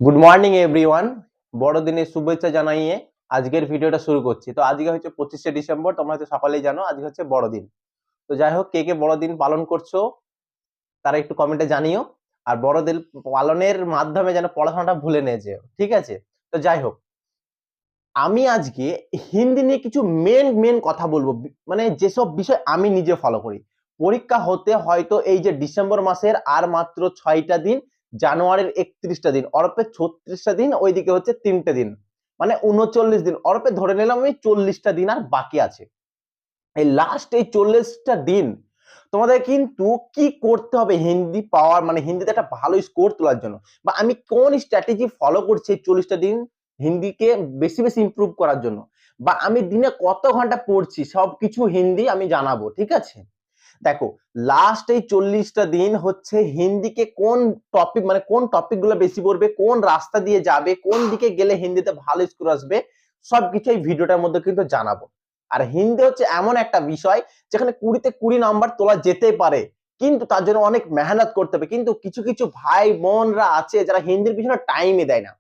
Good morning everyone. বড়দিনের শুভেচ্ছা জানাইয়ে আজকের ভিডিওটা শুরু করছি। তো আজকে হচ্ছে 25শে ডিসেম্বর, তোমরা হয়তো সকালেই জানো আজকে হচ্ছে বড়দিন। তো যাই হোক, কে কে বড়দিন পালন করছো তারা একটু কমেন্টে জানিও। আর বড়দিন পালনের মাধ্যমে যেন পড়াশোনাটা ভুলে নিয়ে যেও, ঠিক আছে? তো যাই হোক, আমি আজকে হিন্দি নিয়ে কিছু মেন কথা বলবো, মানে যেসব বিষয় আমি নিজে ফলো করি। পরীক্ষা হতে হয়তো এই যে ডিসেম্বর মাসের আর মাত্র 6টা দিন, জানুয়ারির 31টা দিন, অরপে 36টা দিন, ওইদিকে হচ্ছে 3টে দিন, মানে 39 দিন, অরপে ধরে নিলাম আমি 40টা দিন আর বাকি আছে। এই লাস্ট এই 40টা দিন তোমাদের কিন্তু কি করতে হবে হিন্দি পাওয়ার, মানে হিন্দিতে একটা ভালো স্কোর তোলার জন্য, বা আমি কোন স্ট্র্যাটেজি ফলো করছি এই 40টা দিন হিন্দিকে বেশি বেশি ইমপ্রুভ করার জন্য, বা আমি দিনে কত ঘন্টা পড়ছি, সবকিছু হিন্দি আমি জানাবো, ঠিক আছে? দেখো, লাস্ট এই 40টা দিন হচ্ছে হিন্দিকে কোন টপিক, মানে কোন টপিক গুলো বেশি পড়বে, কোন রাস্তা দিয়ে যাবে, কোন দিকে গেলে হিন্দিতে ভালো স্কোর আসবে, সবকিছু এই ভিডিওটার মধ্যে কিন্তু জানাবো। আর হিন্দি হচ্ছে এমন একটা বিষয় যেখানে 20তে 20 নাম্বার তোলা যেতে পারে, কিন্তু তার জন্য অনেক মেহনত করতে হবে। কিন্তু কিছু কিছু ভাই বোনরা আছে যারা হিন্দির পিছনে টাইমই দেয় না,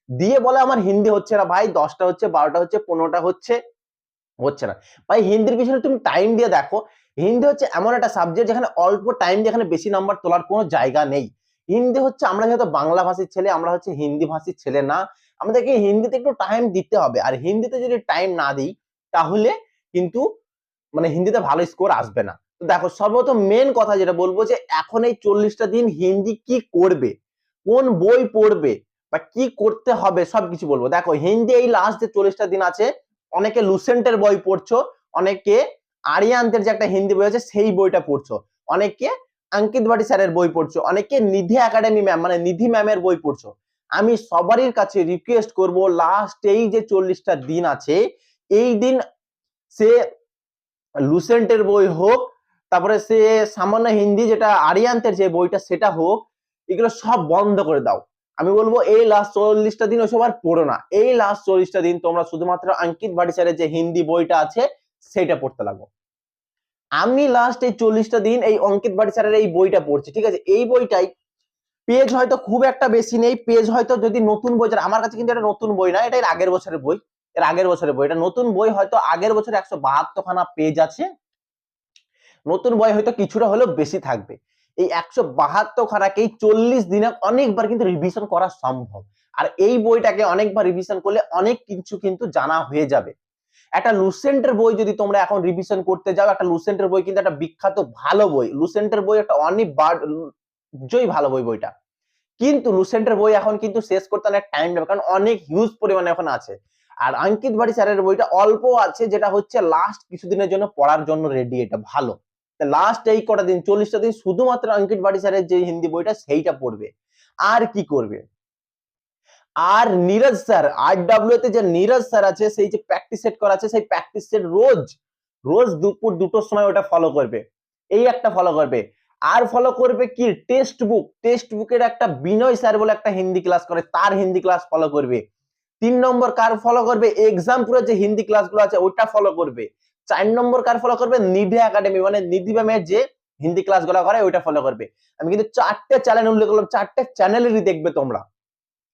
দিয়ে বলে আমার হিন্দি হচ্ছে না ভাই, 10টা হচ্ছে, 12টা হচ্ছে, 15টা হচ্ছে, হচ্ছে না। ভাই হিন্দির পিছনে তুমি টাইম দিয়ে দেখো। হিন্দি হচ্ছে এমন একটা সাবজেক্ট যেখানে অল্প টাইম দিয়ে এখানে বেশি নাম্বার তোলার কোনো জায়গা নেই। হিন্দি হচ্ছে, আমরা যেহেতু বাংলা ভাষীর ছেলে, আমরা হচ্ছে হিন্দি ভাষীর ছেলে না, আমাদেরকে হিন্দিতে একটু টাইম দিতে হবে। আর হিন্দিতে যদি টাইম না দিই তাহলে কিন্তু মানে হিন্দিতে ভালো স্কোর আসবে না। তো দেখো, সর্বপ্রথম মেন কথা যেটা বলবো যে এখন এই 40টা দিন হিন্দি কি করবে, কোন বই পড়বে, বা কি করতে হবে, সবকিছু বলবো। দেখো, হিন্দি এই লাস্ট যে 40টা দিন আছে, অনেকে লুসেন্টের বই পড়ছো, অনেকে আরিয়ান্তের যে একটা হিন্দি বই আছে সেই বইটা পড়ছো, অনেকে অঙ্কিত ভাটি স্যারের বই পড়ছো, অনেকে নিধি একাডেমি ম্যাম মানে নিধি ম্যামের বই পড়ছো। আমি সবারই কাছে রিকোয়েস্ট করব, লাস্ট এই যে 40টা দিন আছে, এই দিন সে লুসেন্টের বই হোক, তারপরে সে সামান্য হিন্দি যেটা আরিয়ান্তের যে বইটা সেটা হোক, এগুলো সব বন্ধ করে দাও। আমি বলবো এই লাস্ট 40টা দিন ওইসব আর পড়ো না। এই লাস্ট 40টা দিন তোমরা শুধুমাত্র অঙ্কিত ভাটি স্যারের যে হিন্দি বইটা আছে সেটা পড়তে লাগো। আমি লাস্ট এই 40টা দিন এই অঙ্কিত ভাটি স্যারের এই বইটা পড়ছি, ঠিক আছে? এই বইটাই পেজ হয়তো খুব একটা বেশি নেই, পেজ হয়তো যদি নতুন বই, যারা আমার কাছে কিন্তু এটা নতুন বই না, এটা এর আগের বছরের বই, এর আগের বছরের বই, এটা নতুন বই হয়তো আগের বছর 172 খানা পেজ আছে, নতুন বই হয়তো কিছুটা হলেও বেশি থাকবে। এই 172 খানাকেই 40 দিনে অনেকবার কিন্তু রিভিশন করা সম্ভব। আর এই বইটাকে অনেকবার রিভিশন করলে অনেক কিছু কিন্তু জানা হয়ে যাবে। একটা লুসেন্টের বই যদি তোমরা এখন রিভিশন করতে যাও, একটা লুসেন্টের বই কিন্তু একটা বিখ্যাত ভালো বই, লুসেন্টের বই একটা জয় ভালো বই বইটা, কিন্তু লুসেন্টের বই এখন কিন্তু শেষ করতে অনেক টাইম লাগবে, কারণ অনেক হিউজ পরিমাণে এখন আছে। আর অঙ্কিত ভাটি স্যারের বইটা অল্প আছে, যেটা হচ্ছে লাস্ট কিছুদিনের জন্য পড়ার জন্য রেডি, এটা ভালো। লাস্ট এই কটা দিন 40টা দিন শুধুমাত্র অঙ্কিত ভাটি স্যারের যে হিন্দি বইটা সেইটা পড়বে। আর কি করবে? আর নীরজ স্যার RW তে যে নীরজ স্যার আছে, সেই যে প্র্যাকটিস সেট করা আছে, সেই প্র্যাকটিস সেট রোজ রোজ দুপুর 2টোর সময় ওটা ফলো করবে। এই একটা ফলো করবে। আর ফলো করবে কি, টেক্সট বুকের একটা বিনয় স্যার বলে একটা হিন্দি ক্লাস করে, তার হিন্দি ক্লাস ফলো করবে। 3 নম্বর কার ফলো করবে, এক্সামপুরের যে হিন্দি ক্লাসগুলো আছে ওইটা ফলো করবে। 4 নম্বর কার ফলো করবে, নিধি একাডেমি মানে নিধি ম্যামের যে হিন্দি ক্লাসগুলো করে ওইটা ফলো করবে। আমি কিন্তু 4টে চ্যানেল উল্লেখ করলাম, 4টে চ্যানেলেরই দেখবে তোমরা,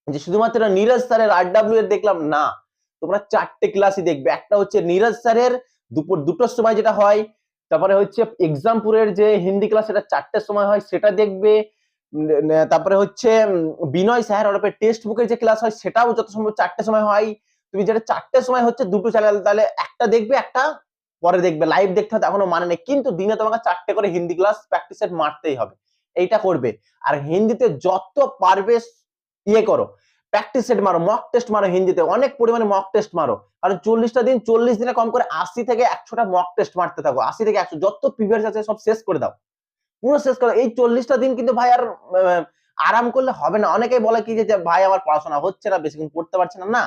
যে শুধুমাত্র নীরজ স্যারের RW এর দেখলাম না, তোমরা 4টে ক্লাসই দেখবে। একটা হচ্ছে নীরজ স্যারের দুপুর 2টোর সময় যেটা হয়, তারপরে হচ্ছে এক্সামপুরের যে হিন্দি ক্লাস সেটা 4টের সময় হয় সেটা দেখবে, তারপরে হচ্ছে বিনয় স্যার ওরপে টেক্সট বুকের যে ক্লাস হয় সেটাও যত সম্ভব 4টের সময় হয়। তুমি যেটা 4টের সময় হচ্ছে 2টো চ্যানেল, তাহলে একটা দেখবে, একটা পরে দেখবে। লাইভ দেখতে হবে এখনো মানে নেই, কিন্তু দিনে তোমাকে 4টে করে হিন্দি ক্লাস প্র্যাকটিস সেট মারতেই হবে, এইটা করবে। আর হিন্দিতে যত পারবে ইয়ে করো, প্র্যাকটিস সেট মারো, মক টেস্ট মারো, হিন্দিতে অনেক পরিমাণে মক টেস্ট মারো। কারণ 40টা দিন, 40 দিনে কম করে 80 থেকে 100টা মক টেস্ট মারতে থাকো, 80 থেকে 100 যত প্রিভিয়াস আছে সব শেষ করে দাও, পুরো শেষ করো। এই 40টা দিন কিন্তু ভাই আর আরাম করলে হবে না। অনেকেই বলে কি যে ভাই আমার পড়াশোনা হচ্ছে না, বেশিক্ষণ পড়তে পারছে না। না,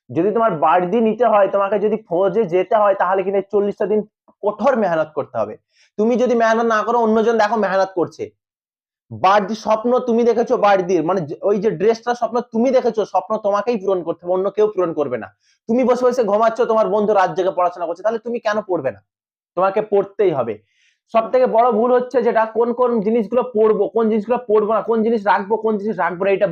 যদি তোমার বাড়তি নিতে হয়, তোমাকে যদি ফৌজে যেতে হয়, তাহলে কিন্তু 40টা দিন কঠোর মেহনত করতে হবে। তুমি যদি মেহনত না করো, অন্যজন দেখো মেহনত করছে, বাড়তি স্বপ্ন তুমি দেখেছো, বাড়তির মানে ওই যে ড্রেসটা স্বপ্ন তুমি দেখেছো, স্বপ্ন তোমাকেই পূরণ করতে হবে, অন্য কেউ পূরণ করবে না। তুমি বসে বসে ঘুমাচ্ছ, তোমার বন্ধু রাত জেগে পড়াশোনা করছে, তাহলে তুমি কেন পড়বে না? তোমাকে পড়তেই হবে। সব থেকে বড় ভুল হচ্ছে যেটা কোন কোন জিনিসগুলো পড়বো, কোন জিনিসগুলো পড়বো না, কোন জিনিস রাখবো, কোন জিনিস রাখবো না, এটা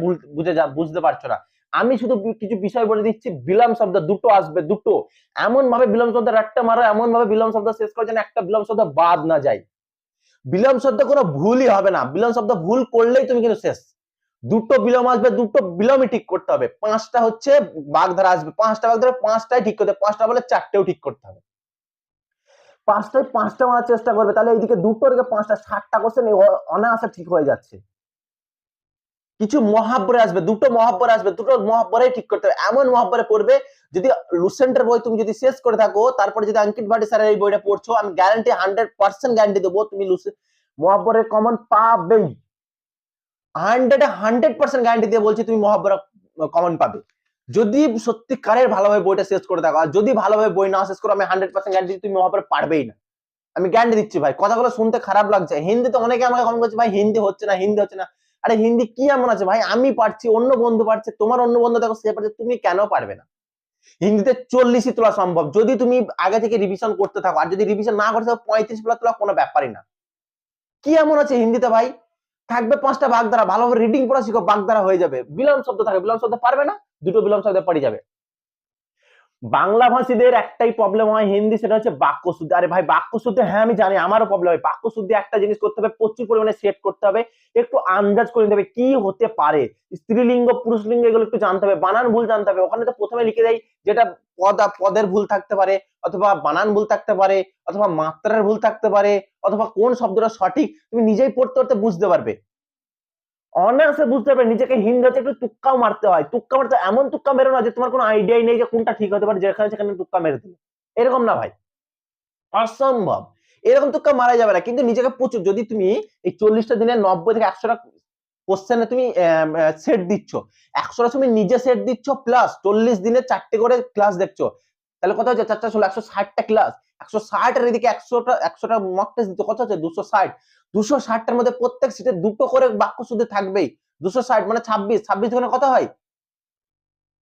বুঝতে পারছো না। আমি শুধু কিছু বিষয় বলে দিচ্ছি, বিলোম শব্দ দুটো আসবে, দুটো এমন ভাবে বিলোম শব্দ রাখতে মারো, এমন ভাবে বিলোম শব্দ শেষ করে যেন একটা বিলোম শব্দ বাদ না যায়। বিলোম শব্দ কোনো ভুলই হবে না, বিলোম শব্দ ভুল করলেই তুমি কিন্তু শেষ। দুটো বিলোম আসবে, দুটো বিলোমই ঠিক করতে হবে। পাঁচটা হচ্ছে বাগধারা আসবে, পাঁচটা বাগধারা, পাঁচটাই ঠিক করতে হবে, পাঁচটা বলে চারটেও ঠিক করতে হবে। পাঁচটায় পাঁচটা মারার চেষ্টা করবে, তাহলে এইদিকে দুটো থেকে পাঁচটা 60টা কোশ্চেন অনায়াসে ঠিক হয়ে যাচ্ছে। কিছু মহাব্বরে আসবে, দুটো মহাব্বরে আসবে, দুটো মহাব্বরে ঠিক করতে হবে, এমন মহাব্বরে পড়বে যদি লুসেন্টের বই তুমি যদি শেষ করে থাকো, তারপরে যদি অঙ্কিত ভাটি স্যারের এই বইটা পড়ছো, আমি গ্যারান্টি 100% গ্যারান্টি দেবো তুমি মহাব্বরের কমন পাবেই। 100% গ্যারান্টি দিয়ে বলছি তুমি মহাব্বরে কমন পাবে, যদি সত্যিকারের ভালোভাবে বইটা শেষ করে থাকো। আর যদি ভালোভাবে বই না শেষ করো, আমি 100% গ্যারান্টি তুমি মহাব্বরে পারবেই না, আমি গ্যারান্টি দিচ্ছি ভাই। কথাগুলো শুনতে খারাপ লাগছে, হিন্দিতে অনেকে আমাকে কমেন্ট করছে ভাই হিন্দি হচ্ছে না, হিন্দি হচ্ছে না। আরে হিন্দি কি এমন আছে ভাই, আমি পারছি, অন্য বন্ধু পারছে, তোমার অন্য বন্ধু দেখো সে পারছে, তুমি কেন পারবে না? হিন্দিতে 40ই তোলা সম্ভব যদি তুমি আগে থেকে রিভিশন করতে থাকো, আর যদি রিভিশন না করতে থাকো 35 প্লাস তোলা কোনো ব্যাপারই না। কি এমন আছে হিন্দিতে ভাই? থাকবে 5টা বাগধারা, ভালোভাবে রিডিং পড়া শিখো, বাগধারা হয়ে যাবে। বিলোম শব্দ থাকে, বিলোম শব্দ পারবে না, দুটো বিলোম শব্দ পড়ে যাবে। বাংলা ভাষীদের একটাই প্রবলেম হয় হিন্দি, সেটা হচ্ছে বাক্য শুদ্ধি। আরে ভাই বাক্য শুদ্ধি, হ্যাঁ আমি জানি আমারও প্রবলেম হয়। বাক্য শুদ্ধি একটা জিনিস করতে হবে, প্রচুর পরিমাণে সেট করতে হবে, একটু আন্দাজ করে নিতে হবে কি হতে পারে, স্ত্রীলিঙ্গ পুরুষলিঙ্গ এগুলো একটু জানতে হবে, বানান ভুল জানতে হবে। ওখানে তো প্রথমে লিখে দেয় যেটা পদের ভুল থাকতে পারে, অথবা বানান ভুল থাকতে পারে, অথবা মাত্রার ভুল থাকতে পারে, অথবা কোন শব্দটা সঠিক তুমি নিজেই পড়তে পড়তে বুঝতে পারবে, অনায়াসে বুঝতে পারবে। নিজেকে হিন্দিতে একটু তুক্কাও মারতে হয়, তুক্কা মারতে এমন তুক্কা মেরো না যে তোমার কোনো আইডিয়াই নেই যে কোনটা ঠিক হতে পারে, যেখানে সেখানে তুক্কা মেরে দিল, এরকম না ভাই, অসম্ভব। এরকম তুক্কা মারা যাবে না, কিন্তু নিজেকে প্রচুর, যদি তুমি এই 40টা দিনে 90 থেকে 100টা কোশ্চেনে তুমি সেট দিচ্ছ, 100টা তুমি নিজে সেট দিচ্ছ, প্লাস 40 দিনে 4টে করে ক্লাস দেখছো, তাহলে কত হচ্ছে 4টা 16 160টা ক্লাস, 160 এর এদিকে 100টা মক টেস্ট দিচ্ছ, কত হচ্ছে 260। 260টার মধ্যে প্রত্যেক সিটে দুটো করে বাক্য শুদ্ধি থাকবেই। 260 মানে 26, 26 থেকে কত হয়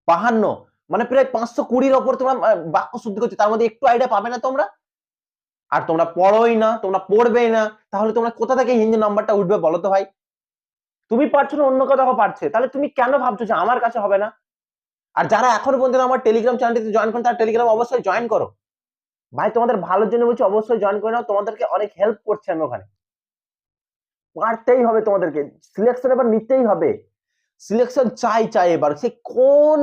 52, মানে প্রায় 520-র উপর তোমরা বাক্য শুদ্ধি করছো, তার মধ্যে একটু আইডিয়া পাবে না তোমরা? আর তোমরা পড়োই না, তোমরা পড়বেই না, তাহলে তোমরা কোথা থেকে হিন্দি নাম্বারটা উঠবে বলো তো ভাই? তুমি পারছো না, অন্য কেউ দেখো পারছে, তাহলে তুমি কেন ভাবছো যে আমার কাছে হবে না? আর যারা এখনো পর্যন্ত আমার টেলিগ্রাম চ্যানেলটিতে জয়েন করেন, তারা টেলিগ্রাম অবশ্যই জয়েন করো ভাই, তোমাদের ভালোর জন্য বলছি, অবশ্যই জয়েন করে নাও, তোমাদেরকে অনেক হেল্প করছে আমি ওখানে। পারতেই হবে তোমাদেরকে, সিলেকশন এবার নিতেই হবে, সিলেকশন চাই এবার, সে কোন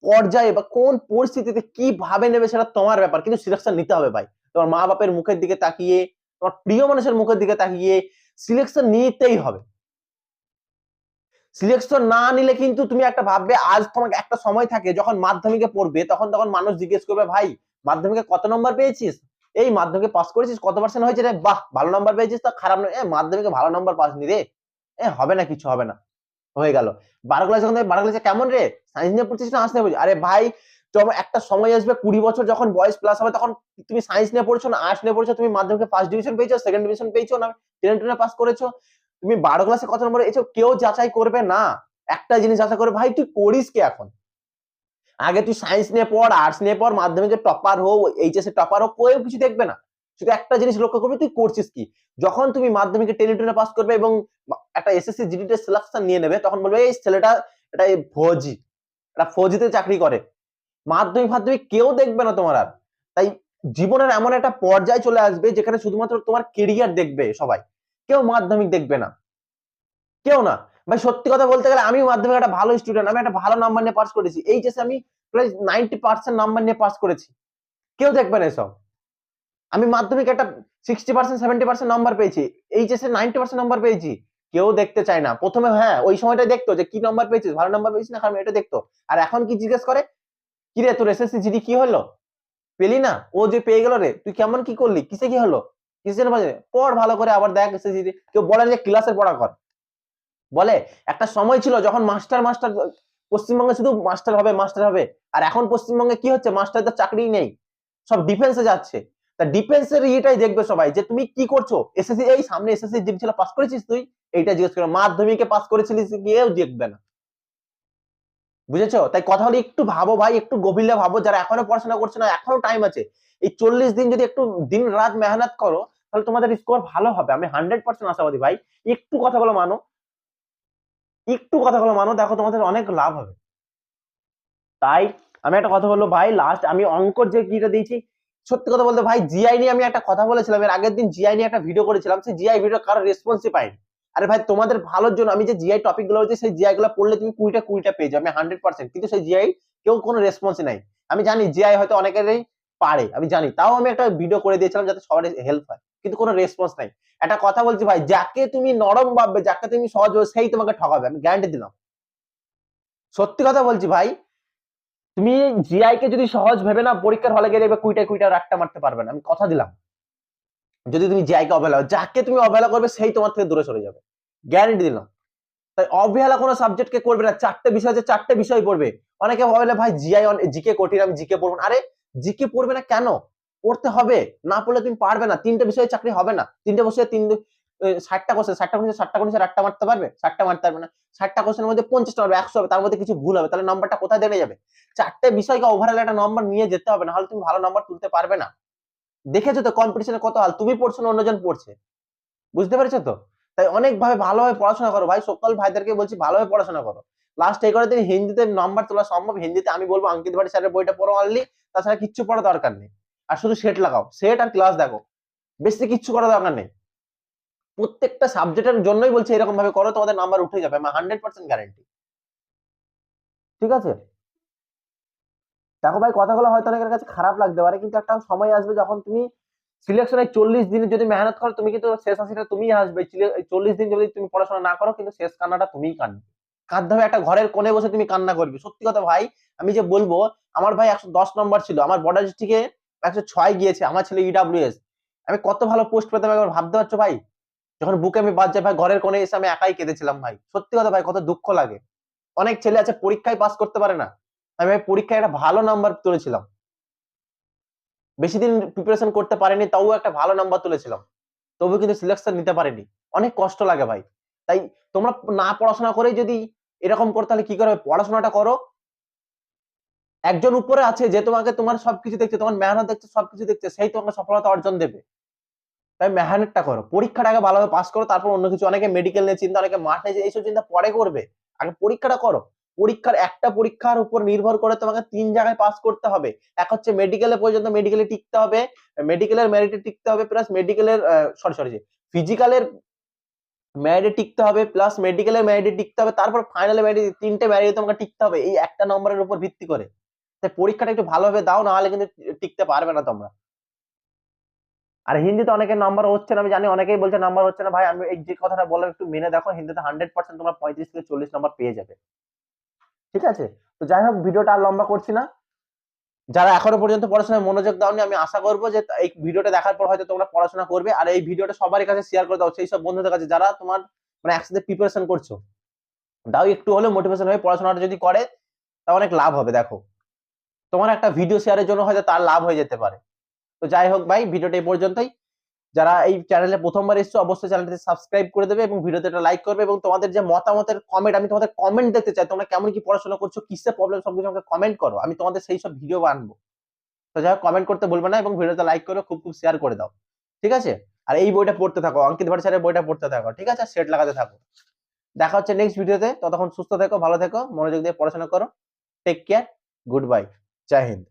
পর্যায়ে বা কোন পরিস্থিতিতে কিভাবে নেবে সেটা তোমার ব্যাপার, কিন্তু সিলেকশন নিতে হবে ভাই। তোমার মা বাপের মুখের দিকে তাকিয়ে, তোমার প্রিয় মানুষের মুখের দিকে তাকিয়ে সিলেকশন নিতেই হবে। সিলেকশন না নিলে কিন্তু তুমি একটা ভাববে, আজ তোমাকে একটা সময় থাকে যখন মাধ্যমিকে পড়বে, তখন মানুষ জিজ্ঞেস করবে ভাই মাধ্যমিকে কত নম্বর পেয়েছিস, এই মাধ্যমিকে পাস করেছিস, কত পার্সেন্ট হয়েছে রে, বাহ ভালো নাম্বার পেয়েছিস, তো খারাপ নয়, মাধ্যমিকে ভালো নাম্বার পাসনি রে, হবে না, কিছু হবে না, হয়ে গেল। 12 ক্লাস যখন 12 ক্লাসে কেমন রে, সায়েন্স নিয়ে পড়ছিস না আর্টস নিয়ে পড়ছিস? আরে ভাই তোমার একটা সময় আসবে 20 বছর যখন বয়স প্লাস হবে, তখন তুমি সায়েন্স নিয়ে পড়ছো না আর্টস নিয়ে পড়ছো, তুমি মাধ্যমিকে ফার্স্ট ডিভিশন পেয়েছো, সেকেন্ড ডিভিশন পেয়েছো, না 10 পাস করেছো, তুমি 12 ক্লাসে কত নম্বর এসব কেউ যাচাই করবে না। একটা জিনিস যাচাই করে, ভাই তুই করিস কি এখন, আগে তুই সায়েন্স নিয়ে পড়, আর্টস নিয়ে পড়, মাধ্যমিকে টপার হোক, এইচএস এ টপার হোক, কেউ কিছু দেখবে না, শুধু একটা জিনিস লক্ষ্য করবে তুই করছিস কি। যখন তুমি মাধ্যমিকে 10 পাস করবে এবং একটা এসএসসি জিডি তে সিলেকশন নিয়ে নেবে, তখন বলবে এই ছেলেটা এটা ফৌজি, এটা ফৌজিতে চাকরি করে। মাধ্যমিক কেউ দেখবে না তোমার আর। তাই জীবনের এমন একটা পর্যায়ে চলে আসবে যেখানে শুধুমাত্র তোমার কেরিয়ার দেখবে সবাই, কেউ মাধ্যমিক দেখবে না, কেউ না। ভাই সত্যি কথা বলতে গেলে আমি মাধ্যমিকে একটা ভালো স্টুডেন্ট, আমি একটা ভালো নাম্বার নিয়ে পাস করেছি, এইচএসে আমি প্রায় 90% নাম্বার নিয়ে পাস করেছি, কেউ দেখবে না এসব। আমি মাধ্যমিকে একটা 60% 70% নাম্বার পেয়েছি, এইচএসে 90% নাম্বার পেয়েছি, কেউ দেখতে চায় না। প্রথমে হ্যাঁ ওই সময়টাই দেখতো যে কি নাম্বার পেয়েছিস, ভালো নাম্বার পেয়েছিস না খারাপ, এটা দেখতো। আর এখন কি জিজ্ঞেস করে, কি রে তোর এসএসসি জিডি কি হলো, পেলি না, ও যে পেয়ে গেল রে, তুই কেমন কি করলি, কিসে কি হলো, কিসের বাজে, পড় ভালো করে, আবার দেখ এসএসসি জিডি। কেউ বলে যে ক্লাসের পড়া কর, বলে একটা সময় ছিল যখন মাস্টার মাস্টার, পশ্চিমবঙ্গে শুধু মাস্টার হবে মাস্টার হবে, আর এখন পশ্চিমবঙ্গে কি হচ্ছে, মাস্টারদের চাকরিই নেই, সব ডিফেন্সে যাচ্ছে। তা ডিফেন্সের ইয়েটাই দেখবে সবাই যে তুমি কি করছো, এসএসসি এই সামনে এসএসসি জিডি ছিল, পাস করেছিস তুই, এইটা জিজ্ঞেস করে, মাধ্যমিকে পাস করেছিলিস কেউ দেখবে না, বুঝেছো? তাই কথা হলো একটু ভাবো ভাই, একটু গভীরে ভাবো, যারা এখনো পড়াশোনা করছে না, এখনো টাইম আছে। এই 40 দিন যদি একটু দিন রাত মেহনত করো, তাহলে তোমাদের স্কোর ভালো হবে, আমি 100% আশাবাদী ভাই। একটু কথাগুলো মানো, একটু কথাগুলো মানো, দেখো তোমাদের অনেক লাভ হবে। তাই আমি একটা কথা বলবো ভাই, লাস্ট আমি অঙ্কর যে কিটা দিয়েছি, সত্যি কথা বলতে ভাই জিআই নিয়ে আমি একটা কথা বলেছিলাম এর আগের দিন, জিআই নিয়ে একটা ভিডিও করেছিলাম, সেই জিআই ভিডিও কারো রেসপন্সই পাইনি। আরে ভাই তোমাদের ভালোর জন্য আমি যে জিআই টপিক গুলো হচ্ছে, সেই জিআই গুলো পড়লে তুমি 20টা পেয়ে যাবে, আমি 100%, কিন্তু সেই জিআই কেউ কোনো রেসপন্সই নাই। আমি জানি জিআই হয়তো অনেকেরই পারে, আমি জানি, তাও আমি একটা ভিডিও করে দিয়েছিলাম যাতে সবার হেল্প হয়, কিন্তু কোনো রেসপন্স নাই। একটা কথা বলছি ভাই, যাকে তুমি নরম ভাববে, যাকে তুমি সহজ হবে, সেই তোমাকে ঠকাবে, আমি গ্যারান্টি দিলাম। সত্যি কথা বলছি ভাই, তুমি জিআই কে যদি সহজ ভেবে না পরীক্ষার হলে গিয়ে দেখবে কুইটা রাখতে মারতে পারবে না, আমি কথা দিলাম। যদি তুমি জিআই কে অবহেলা, যাকে তুমি অবহেলা করবে সেই তোমার থেকে দূরে সরে যাবে, গ্যারান্টি দিলাম। তাই অবহেলা কোনো সাবজেক্টকে করবে না, 4টে বিষয় আছে, 4টে বিষয় পড়বে। অনেকে ভাবলে ভাই জিআই জিকে কঠিন, আমি জিকে পড়বো না। আরে জিকে পড়বে না কেন, পড়তে হবে, না পড়লে তুমি পারবে না। 3টে বিষয়ে চাকরি হবে না, 3টে বিষয়ে 60টা কোশ্চেন, 60টা কোশ্চেন, 60টা কোশ্চেন 8টা মারতে পারবে? 60টা মারতে পারবে না। 60টা কোশ্চেনের মধ্যে 50টা হবে, 100 হবে, তার মধ্যে কিছু ভুল হবে, তাহলে নাম্বারটা কোথায় দেনে যাবে? 4টে বিষয়কে ওভারঅল একটা নাম্বার নিয়ে যেতে হবে, না হলে তুমি ভালো নাম্বার তুলতে পারবে না। দেখেছো তো কম্পিটিশনে কত হাল, তুমি পড়ছো না অন্যজন পড়ছে, বুঝতে পেরেছো তো? তাই অনেক ভাবে ভালোভাবে পড়াশোনা করো ভাই, সকল ভাইদেরকে বলছি ভালোভাবে পড়াশোনা করো। লাস্ট এই করে দিন হিন্দিতে নাম্বার তোলা সম্ভব, হিন্দিতে আমি বলবো অঙ্কিত ভাটি স্যারের বইটা পড়ো অনলি, তাছাড়া কিচ্ছু পড়া দরকার নেই। আর শুধু সেট লাগাও, সেট আর ক্লাস দেখো, বেশি কিচ্ছু করা দরকার নেই। প্রত্যেকটা সাবজেক্টের জন্যই বলছি এরকম ভাবে করো, তোমাদের নাম্বার উঠে যাবে, আমার 100% গ্যারান্টি। ঠিক আছে? দেখো ভাই কথাগুলো হয়তো অনেকের কাছে খারাপ লাগতে পারে, কিন্তু একটা সময় আসবে যখন তুমি সিলেকশনে 40 দিনে যদি মেহনত করো, তুমি কিন্তু শেষ হাসিটা তুমিই আসবে। 40 দিন যদি তুমি পড়াশোনা না করো, কিন্তু শেষ কান্নাটা তুমিই কাঁদবে, কাঁদতে হবে একটা ঘরের কোণে বসে তুমি কান্না করবে। সত্যি কথা ভাই, আমি যে বলবো, আমার ভাই 110 নম্বর ছিল, আমার বর্ডার ডিস্ট্রিক্টে 106 গিয়েছে, আমার ছেলে ইডাব্লিউএস, আমি কত ভালো পোস্ট পেতাম একবার ভাবতে পারছো ভাই? যখন বুকে আমি বাদ যায় ভাই, ঘরের কোণে এসে আমি একাই কেঁদেছিলাম ভাই। সত্যি কথা ভাই, কত দুঃখ লাগে। অনেক ছেলে আছে পরীক্ষায় পাস করতে পারে না, আমি ভাই পরীক্ষায় একটা ভালো নাম্বার তুলেছিলাম, বেশি দিন প্রিপারেশন করতে পারিনি, তাও একটা ভালো নাম্বার তুলেছিলাম, তবু কিন্তু সিলেকশন নিতে পারিনি। অনেক কষ্ট লাগে ভাই। তাই তোমরা না পড়াশোনা করেই যদি এরকম করো, তাহলে কি করে? পড়াশোনাটা করো। একজন উপরে আছে যে তোমাকে তোমার সবকিছু দেখছে, তোমার মেহনত দেখছে, সবকিছু দেখছে, সেই তোমাকে সফলতা অর্জন দেবে। তাই মেহনতটা করো, পরীক্ষাটা আগে ভালোভাবে পাস করো, তারপর অন্য কিছু। অনেকে মেডিকেল নিয়ে চিন্তা, অনেকে মাঠ নিয়ে এইসব চিন্তা পরে করবে, আগে পরীক্ষাটা করো। একটা পরীক্ষার উপর নির্ভর করে তোমাকে 3 জায়গায় পাস করতে হবে। এক হচ্ছে মেডিকেলে, পর্যন্ত মেডিকেলে টিকতে হবে, মেডিকেলের মেরিটে টিকতে হবে, প্লাস মেডিকেলের সরি ফিজিক্যালের মেরিটে টিকতে হবে, প্লাস মেডিকেলের মেরিটে টিকতে হবে, তারপর ফাইনালে মেরিট, 3টে মেরিটে তোমাকে টিকতে হবে এই একটা নম্বরের উপর ভিত্তি করে। তাই পরীক্ষাটা একটু ভালোভাবে দাও, না হলে কিন্তু টিকতে পারবে না তোমরা। আর হিন্দিতে অনেকের নাম্বার হচ্ছে না, আমি জানি অনেকেই বলছে নাম্বার হচ্ছে না। ভাই আমি এই যে কথাটা বললাম একটু মেনে দেখো, হিন্দিতে 100% তোমরা 35 থেকে 40 নাম্বার পেয়ে যাবে। ঠিক আছে? তো যাই হোক, ভিডিওটা আর লম্বা করছি না। যারা এখনো পর্যন্ত পড়াশোনায় মনোযোগ দাওনি, আমি আশা করবো যে এই ভিডিওটা দেখার পর হয়তো তোমরা পড়াশোনা করবে। আর এই ভিডিওটা সবার কাছে শেয়ার করে দাও, সেই সব বন্ধুদের কাছে যারা তোমার মানে একসাথে প্রিপারেশন করছো, দাও একটু হলেও মোটিভেশন হয়ে পড়াশোনাটা যদি করে, তা অনেক লাভ হবে। দেখো তোমার একটা ভিডিও শেয়ারের জন্য হয়তো তার লাভ হয়ে যেতে পারে। তো যাই হোক ভাই, ভিডিওটা এই পর্যন্তই। যারা এই চ্যানেলে প্রথমবার এসছো, অবশ্যই চ্যানেলটি সাবস্ক্রাইব করে দেবে এবং ভিডিওতে একটা লাইক করবে, এবং তোমাদের যে মতামতের কমেন্ট, আমি তোমাদের কমেন্ট দেখতে চাই, তোমরা কেমন কি পড়াশোনা করছো, কিসে প্রবলেম, সবকিছু আমাকে কমেন্ট করো, আমি তোমাদের সেই সব ভিডিও বানাবো। তো যাই হোক, কমেন্ট করতে বলবে না, এবং ভিডিওতে লাইক করে খুব খুব শেয়ার করে দাও। ঠিক আছে? আর এই বইটা পড়তে থাকো, অঙ্কিত ভট্টাচার্যের বইটা পড়তে থাকো। ঠিক আছে? সেট লাগাতে থাকো। দেখা হচ্ছে নেক্সট ভিডিওতে, ততক্ষণ সুস্থ থেকো, ভালো থেকো, মনোযোগ দিয়ে পড়াশোনা করো। টেক কেয়ার, গুড বাই, জয় হিন্দ।